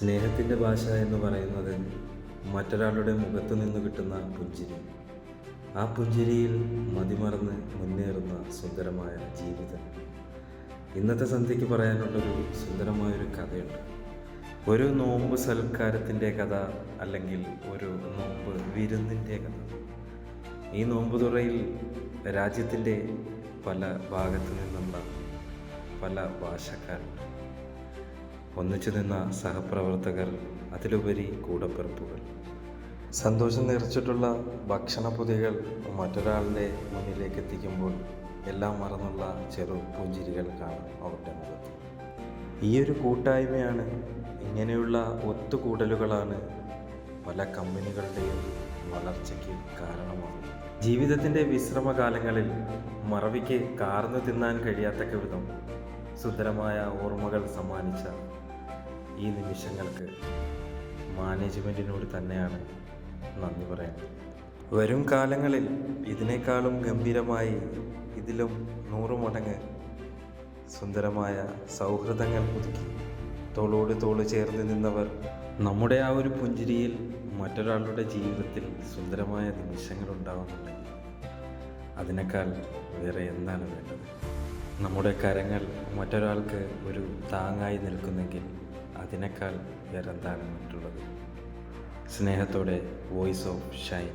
സ്നേഹത്തിൻ്റെ ഭാഷ എന്ന് പറയുന്നത് മറ്റൊരാളുടെ മുഖത്ത് നിന്ന് കിട്ടുന്ന പുഞ്ചിരി. ആ പുഞ്ചിരിയിൽ മതിമറന്ന് മുന്നേറുന്ന സുന്ദരമായ ജീവിതം. ഇന്നത്തെ സന്ധ്യയ്ക്ക് പറയാനുള്ളൊരു സുന്ദരമായൊരു കഥയുണ്ട്. ഒരു നോമ്പ് സൽക്കാരത്തിൻ്റെ കഥ, അല്ലെങ്കിൽ ഒരു നോമ്പ് വിരുന്നിൻ്റെ കഥ. ഈ നോമ്പ് തുറയിൽ രാജ്യത്തിൻ്റെ പല ഭാഗത്തു നിന്നുള്ള പല ഭാഷക്കാരുണ്ട്. ഒന്നിച്ചു നിന്ന സഹപ്രവർത്തകർ, അതിലുപരി കൂടപ്പിറപ്പുകൾ. സന്തോഷം നിറച്ചിട്ടുള്ള ഭക്ഷണപ്പൊതികൾ മറ്റൊരാളുടെ മുന്നിലേക്ക് എത്തിക്കുമ്പോൾ എല്ലാം മറന്നുള്ള ചെറു പുഞ്ചിരികൾ കാണാം അവരുടെ മുഖത്ത്. ഈ ഒരു കൂട്ടായ്മയാണ്, ഇങ്ങനെയുള്ള ഒത്തുകൂടലുകളാണ് പല കമ്പനികളുടെയും വളർച്ചയ്ക്ക് കാരണമാകുന്നത്. ജീവിതത്തിൻ്റെ വിശ്രമകാലങ്ങളിൽ മറവിക്ക് കാർന്നു തിന്നാൻ കഴിയാത്തക്ക വിധം സുന്ദരമായ ഓർമ്മകൾ സമ്മാനിച്ച ഈ നിമിഷങ്ങൾക്ക് മാനേജ്മെൻറ്റിനോട് തന്നെയാണ് നന്ദി പറയുന്നത്. വരും കാലങ്ങളിൽ ഇതിനേക്കാളും ഗംഭീരമായി, ഇതിലും 100 മടങ്ങ് സുന്ദരമായ സൗഹൃദങ്ങൾ പുതുക്കി തോളോട് തോള് ചേർന്ന് നിന്നവർ, നമ്മുടെ ആ ഒരു പുഞ്ചിരിയിൽ മറ്റൊരാളുടെ ജീവിതത്തിൽ സുന്ദരമായ നിമിഷങ്ങൾ ഉണ്ടാവുന്നുണ്ടെങ്കിൽ അതിനേക്കാൾ വേറെ എന്താണ് വേണ്ടത്? നമ്മുടെ കരങ്ങൾ മറ്റൊരാൾക്ക് ഒരു താങ്ങായി നിൽക്കുന്നെങ്കിൽ അതിനേക്കാൾ വേറെന്താണ് മറ്റുള്ളത്? സ്നേഹത്തോടെ, വോയിസ് ഓഫ് ഷൈൻ.